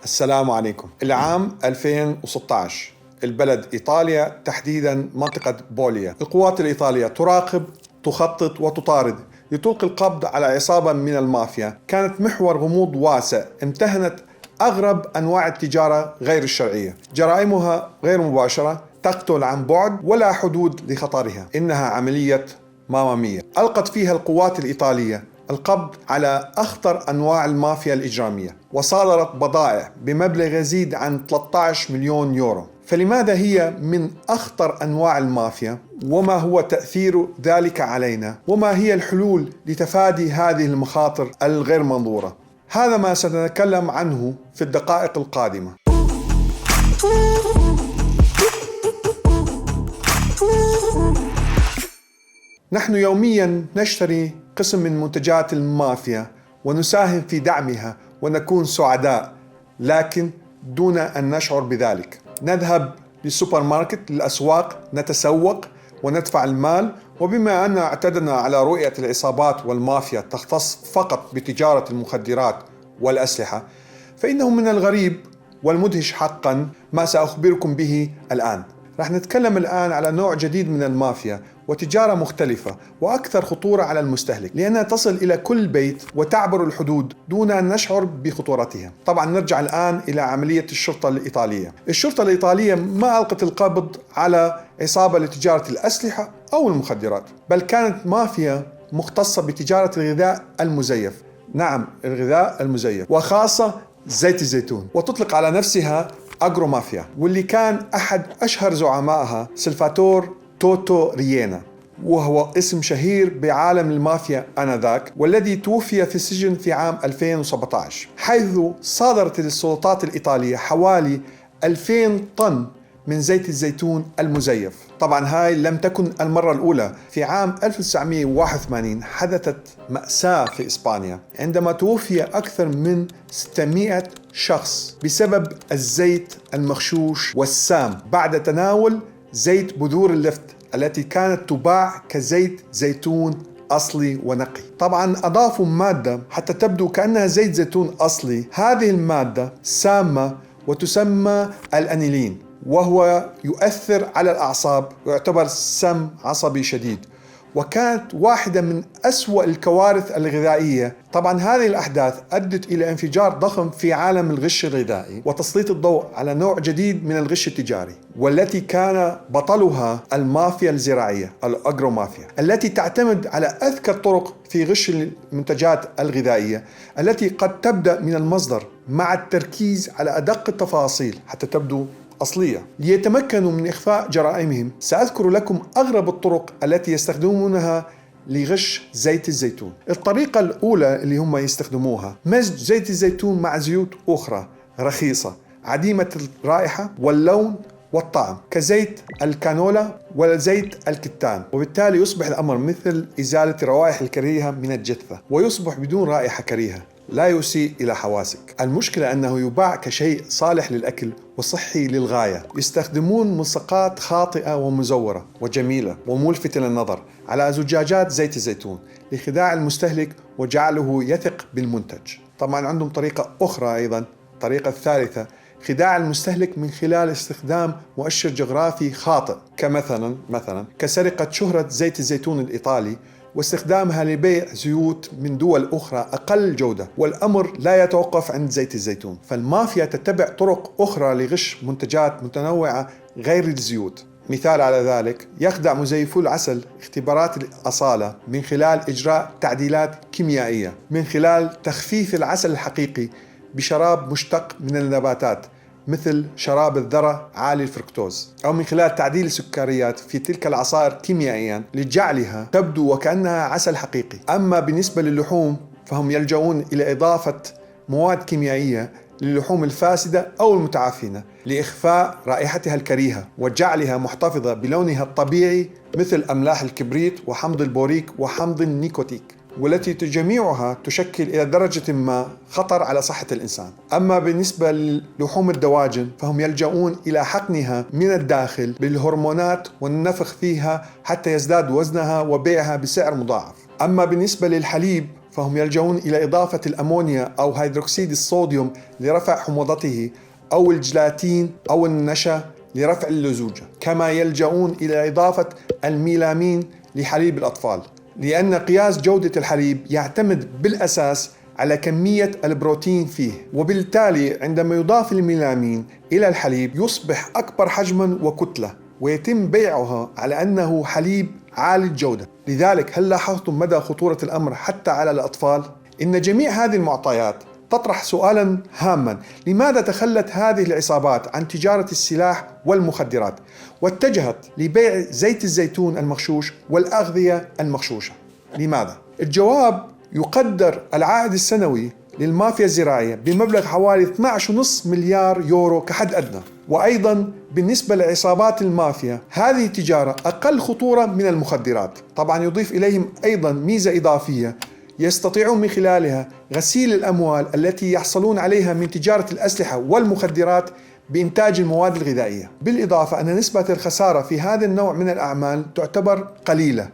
السلام عليكم. العام 2016 البلد إيطاليا، تحديداً منطقة بوليا. القوات الإيطالية تراقب، تخطط وتطارد لتلقي القبض على عصابة من المافيا كانت محور غموض واسع امتهنت أغرب أنواع التجارة غير الشرعية. جرائمها غير مباشرة، تقتل عن بعد ولا حدود لخطرها. إنها عملية ماما ميا. ألقت فيها القوات الإيطالية القبض على أخطر أنواع المافيا الإجرامية، وصادرت بضائع بمبلغ يزيد عن 13 مليون يورو. فلماذا هي من أخطر أنواع المافيا؟ وما هو تأثير ذلك علينا؟ وما هي الحلول لتفادي هذه المخاطر الغير منظورة؟ هذا ما سنتكلم عنه في الدقائق القادمة. نحن يومياً نشتري قسم من منتجات المافيا ونساهم في دعمها ونكون سعداء، لكن دون أن نشعر بذلك. نذهب للسوبر ماركت، للأسواق، نتسوق وندفع المال، وبما أن اعتدنا على رؤية العصابات والمافيا تختص فقط بتجارة المخدرات والأسلحة، فإنه من الغريب والمدهش حقاً ما سأخبركم به الآن. رح نتكلم الآن على نوع جديد من المافيا وتجارة مختلفة وأكثر خطورة على المستهلك، لأنها تصل إلى كل بيت وتعبر الحدود دون أن نشعر بخطورتها. طبعا نرجع الآن إلى عملية الشرطة الإيطالية. الشرطة الإيطالية ما ألقت القبض على عصابة لتجارة الأسلحة أو المخدرات، بل كانت مافيا مختصة بتجارة الغذاء المزيف. نعم، الغذاء المزيف، وخاصة زيت الزيتون، وتطلق على نفسها أجرو مافيا، واللي كان أحد أشهر زعمائها سلفاتور توتو ريينا، وهو اسم شهير بعالم المافيا آنذاك، والذي توفي في السجن في عام 2017، حيث صادرت السلطات الإيطالية حوالي 2000 طن من زيت الزيتون المزيف. طبعا هاي لم تكن المرة الأولى. في عام 1981 حدثت مأساة في إسبانيا عندما توفي أكثر من 600 شخص بسبب الزيت المغشوش والسام بعد تناول زيت بذور اللفت التي كانت تباع كزيت زيتون أصلي ونقي. طبعا أضافوا مادة حتى تبدو كأنها زيت زيتون أصلي. هذه المادة سامة وتسمى الأنيلين، وهو يؤثر على الأعصاب ويعتبر سم عصبي شديد، وكانت واحدة من أسوأ الكوارث الغذائية. طبعا هذه الأحداث أدت إلى انفجار ضخم في عالم الغش الغذائي وتسليط الضوء على نوع جديد من الغش التجاري، والتي كان بطلها المافيا الزراعية، الأجرو مافيا، التي تعتمد على أذكى الطرق في غش المنتجات الغذائية، التي قد تبدأ من المصدر مع التركيز على أدق التفاصيل حتى تبدو أصلية. ليتمكنوا من إخفاء جرائمهم سأذكر لكم أغرب الطرق التي يستخدمونها لغش زيت الزيتون. الطريقة الأولى اللي هم يستخدموها مزج زيت الزيتون مع زيوت أخرى رخيصة عديمة الرائحة واللون والطعم، كزيت الكانولا وزيت الكتان، وبالتالي يصبح الأمر مثل إزالة روائح الكريهة من الجثة، ويصبح بدون رائحة كريهة لا يسيء إلى حواسك. المشكلة أنه يباع كشيء صالح للأكل وصحي للغاية. يستخدمون ملصقات خاطئة ومزورة وجميلة وملفتة للنظر على زجاجات زيت الزيتون لخداع المستهلك وجعله يثق بالمنتج. طبعا عندهم طريقة أخرى أيضا، الطريقة الثالثة، خداع المستهلك من خلال استخدام مؤشر جغرافي خاطئ، مثلا كسرقة شهرة زيت الزيتون الإيطالي واستخدامها لبيع زيوت من دول أخرى أقل جودة. والأمر لا يتوقف عند زيت الزيتون، فالمافيا تتبع طرق أخرى لغش منتجات متنوعة غير الزيوت. مثال على ذلك، يخدع مزيفو العسل اختبارات الأصالة من خلال إجراء تعديلات كيميائية، من خلال تخفيف العسل الحقيقي بشراب مشتق من النباتات مثل شراب الذرة عالي الفركتوز، أو من خلال تعديل السكريات في تلك العصائر كيميائيا لجعلها تبدو وكأنها عسل حقيقي. أما بالنسبة للحوم فهم يلجؤون إلى إضافة مواد كيميائية للحوم الفاسدة أو المتعفنة لإخفاء رائحتها الكريهة وجعلها محتفظة بلونها الطبيعي، مثل أملاح الكبريت وحمض البوريك وحمض النيكوتيك، والتي جميعها تشكل إلى درجة ما خطر على صحة الإنسان. أما بالنسبة للحوم الدواجن فهم يلجؤون إلى حقنها من الداخل بالهرمونات والنفخ فيها حتى يزداد وزنها وبيعها بسعر مضاعف. أما بالنسبة للحليب فهم يلجؤون إلى إضافة الأمونيا أو هيدروكسيد الصوديوم لرفع حموضته، أو الجلاتين أو النشا لرفع اللزوجة، كما يلجؤون إلى إضافة الميلامين لحليب الأطفال، لأن قياس جودة الحليب يعتمد بالأساس على كمية البروتين فيه، وبالتالي عندما يضاف الميلامين إلى الحليب يصبح أكبر حجماً وكتلة، ويتم بيعها على أنه حليب عالي الجودة. لذلك هل لاحظتم مدى خطورة الأمر حتى على الأطفال؟ إن جميع هذه المعطيات تطرح سؤالاً هاماً: لماذا تخلت هذه العصابات عن تجارة السلاح والمخدرات واتجهت لبيع زيت الزيتون المغشوش والأغذية المغشوشة؟ لماذا؟ الجواب: يقدر العائد السنوي للمافيا الزراعية بمبلغ حوالي 12.5 مليار يورو كحد أدنى. وأيضاً بالنسبة لعصابات المافيا هذه التجارة أقل خطورة من المخدرات. طبعاً يضيف إليهم أيضاً ميزة إضافية يستطيعون من خلالها غسيل الأموال التي يحصلون عليها من تجارة الأسلحة والمخدرات بإنتاج المواد الغذائية. بالإضافة أن نسبة الخسارة في هذا النوع من الأعمال تعتبر قليلة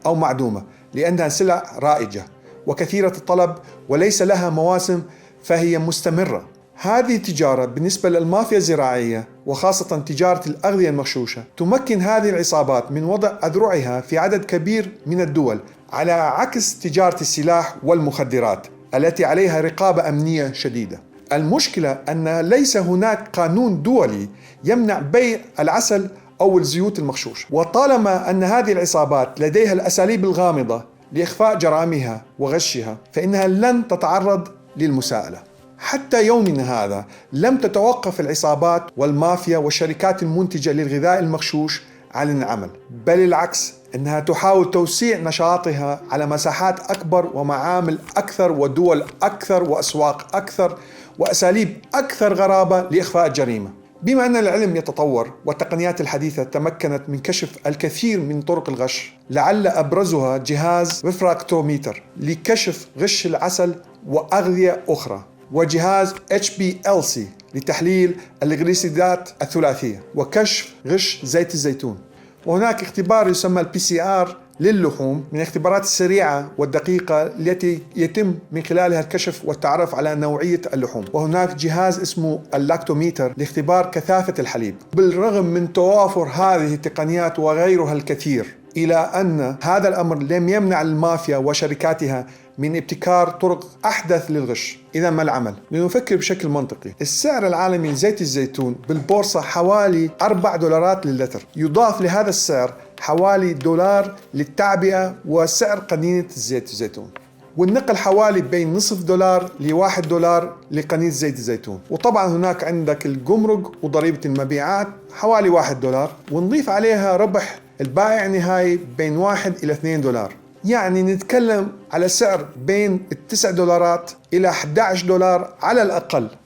أو معدومة، لأنها سلع رائجة وكثيرة الطلب وليس لها مواسم، فهي مستمرة. هذه التجارة بالنسبة للمافيا الزراعية وخاصة تجارة الأغذية المغشوشة تمكن هذه العصابات من وضع أذرعها في عدد كبير من الدول، على عكس تجارة السلاح والمخدرات التي عليها رقابة أمنية شديدة. المشكلة أن ليس هناك قانون دولي يمنع بيع العسل أو الزيوت المغشوشة، وطالما أن هذه العصابات لديها الأساليب الغامضة لإخفاء جرائمها وغشها، فإنها لن تتعرض للمساءلة. حتى يومنا هذا لم تتوقف العصابات والمافيا والشركات المنتجة للغذاء المغشوش عن العمل، بل العكس، إنها تحاول توسيع نشاطها على مساحات أكبر ومعامل أكثر ودول أكثر وأسواق أكثر وأساليب أكثر غرابة لإخفاء الجريمة. بما أن العلم يتطور والتقنيات الحديثة تمكنت من كشف الكثير من طرق الغش، لعل أبرزها جهاز ريفراكتوميتر لكشف غش العسل وأغذية أخرى، وجهاز HPLC لتحليل الغليسيدات الثلاثية وكشف غش زيت الزيتون. وهناك اختبار يسمى PCR للحوم، من الاختبارات السريعة والدقيقة التي يتم من خلالها الكشف والتعرف على نوعية اللحوم. وهناك جهاز اسمه اللاكتوميتر لاختبار كثافة الحليب. بالرغم من توافر هذه التقنيات وغيرها الكثير، إلى أن هذا الأمر لم يمنع المافيا وشركاتها من ابتكار طرق أحدث للغش. إذا ما العمل؟ لنفكر بشكل منطقي. السعر العالمي لزيت الزيتون بالبورصة حوالي $4 للتر، يضاف لهذا السعر حوالي $1 للتعبئة وسعر قنينة زيت الزيتون، والنقل حوالي بين $0.5 ل$1 لقنينة زيت الزيتون. وطبعا هناك عندك الجمرك وضريبة المبيعات حوالي $1، ونضيف عليها ربح البائع النهائي بين $1 إلى $2. يعني نتكلم على سعر بين $9 إلى $11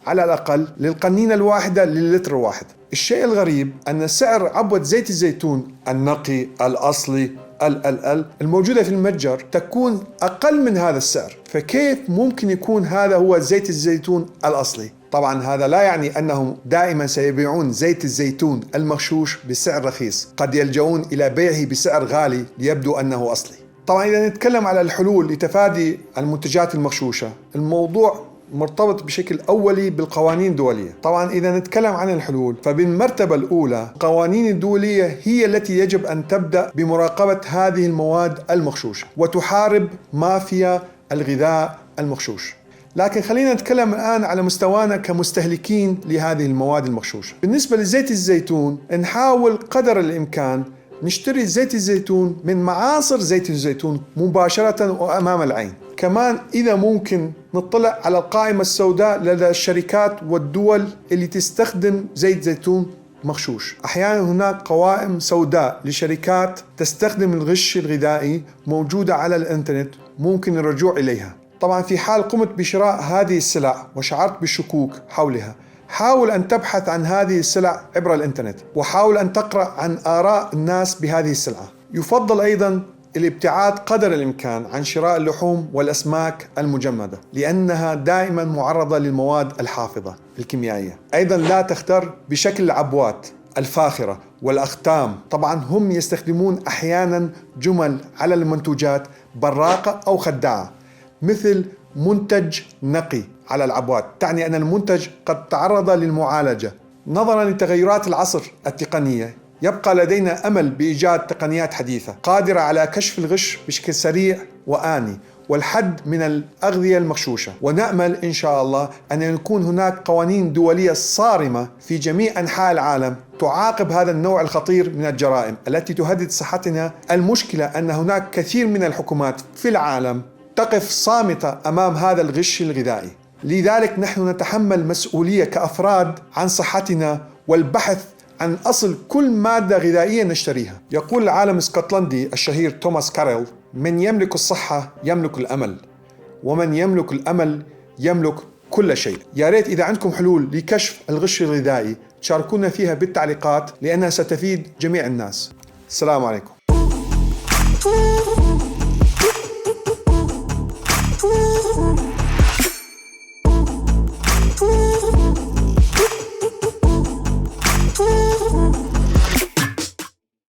على الأقل للقنينة الواحدة للتر الواحد. الشيء الغريب أن سعر عبوة زيت الزيتون النقي الأصلي الموجودة في المتجر تكون أقل من هذا السعر، فكيف ممكن يكون هذا هو زيت الزيتون الأصلي؟ طبعا هذا لا يعني أنهم دائما سيبيعون زيت الزيتون المغشوش بسعر رخيص، قد يلجؤون إلى بيعه بسعر غالي ليبدو أنه أصلي. طبعا إذا نتكلم على الحلول لتفادي المنتجات المغشوشة، الموضوع مرتبط بشكل أولي بالقوانين الدولية. طبعا إذا نتكلم عن الحلول، فبالمرتبة الأولى القوانين الدولية هي التي يجب أن تبدأ بمراقبة هذه المواد المغشوشة وتحارب مافيا الغذاء المغشوش. لكن خلينا نتكلم الآن على مستوانا كمستهلكين لهذه المواد المغشوشة. بالنسبة لزيت الزيتون، نحاول قدر الإمكان نشتري زيت الزيتون من معاصر زيت الزيتون مباشرة وأمام العين. كمان إذا ممكن نطلع على القائمة السوداء لدى الشركات والدول اللي تستخدم زيت زيتون مغشوش. أحيانا هناك قوائم سوداء لشركات تستخدم الغش الغذائي موجودة على الإنترنت، ممكن الرجوع إليها. طبعا في حال قمت بشراء هذه السلع وشعرت بالشكوك حولها، حاول أن تبحث عن هذه السلع عبر الإنترنت، وحاول أن تقرأ عن آراء الناس بهذه السلعة. يفضل أيضا الابتعاد قدر الإمكان عن شراء اللحوم والأسماك المجمدة، لأنها دائما معرضة للمواد الحافظة الكيميائية. أيضا لا تختر بشكل العبوات الفاخرة والأختام. طبعا هم يستخدمون أحيانا جمل على المنتوجات براقة أو خداعة، مثل منتج نقي على العبوات، تعني أن المنتج قد تعرض للمعالجة. نظرا لتغيرات العصر التقنية يبقى لدينا أمل بإيجاد تقنيات حديثة قادرة على كشف الغش بشكل سريع وآني والحد من الأغذية المغشوشة، ونأمل إن شاء الله أن يكون هناك قوانين دولية صارمة في جميع أنحاء العالم تعاقب هذا النوع الخطير من الجرائم التي تهدد صحتنا. المشكلة أن هناك كثير من الحكومات في العالم تقف صامتة أمام هذا الغش الغذائي، لذلك نحن نتحمل مسؤولية كأفراد عن صحتنا والبحث عن أصل كل مادة غذائية نشتريها. يقول العالم الاسكتلندي الشهير توماس كاريل: من يملك الصحة يملك الأمل، ومن يملك الأمل يملك كل شيء. يا ريت إذا عندكم حلول لكشف الغش الغذائي تشاركونا فيها بالتعليقات لأنها ستفيد جميع الناس. السلام عليكم.